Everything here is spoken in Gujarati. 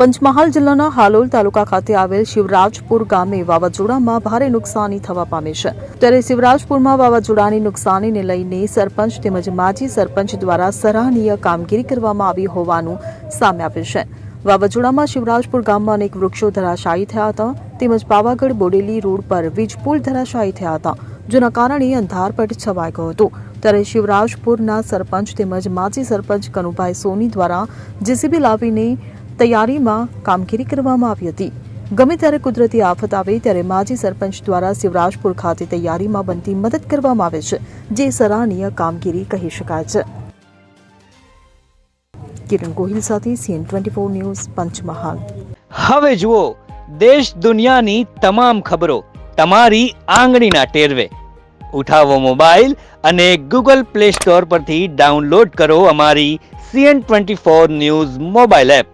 પંચમહાલ જિલ્લાના હાલોલ તાલુકા ખાતે આવેલ શિવરાજપુર ગામે વાવાઝોડામાં ભારે નુકસાની થવા પામી છે. ત્યારે શિવરાજપુરમાં વાવાઝોડાની નુકસાનીને લઈને સરપંચ તેમજ માજી સરપંચ દ્વારા સરાહનીય કામગીરી કરવામાં આવી હોવાનું સામે આવ્યું છે. વાવાઝોડામાં શિવરાજપુર ગામમાં અનેક વૃક્ષો ધરાશાયી થયા હતા તેમજ પાવાગઢ બોડેલી રોડ પર વીજપોલ ધરાશાયી થયા હતા, જેના કારણે અંધારપટ છવાઈ ગયો હતો. ત્યારે શિવરાજપુરના સરપંચ તેમજ માજી સરપંચ કનુભાઈ સોની દ્વારા જેસીબી લાવીને તૈયારીમાં કામગીરી કરવામાં આવી હતી. ગમે ત્યારે કુદરતી આફત આવે ત્યારે માજી સરપંચ દ્વારા શિવરાજપુર ખાતે તૈયારીમાં બનતી મદદ કરવામાં આવે છે, જે સરાહનીય કામગીરી કહી શકાય છે. કિરણ ગોહિલ સાથે CN24 ન્યૂઝ, પંચમહાલ. હવે જુઓ દેશ દુનિયાની તમામ ખબરો તમારી આંગળીના ટેરવે. ઉઠાવો મોબાઈલ અને Google Play Store પરથી ડાઉનલોડ કરો અમારી CN24 ન્યૂઝ મોબાઈલ એપ.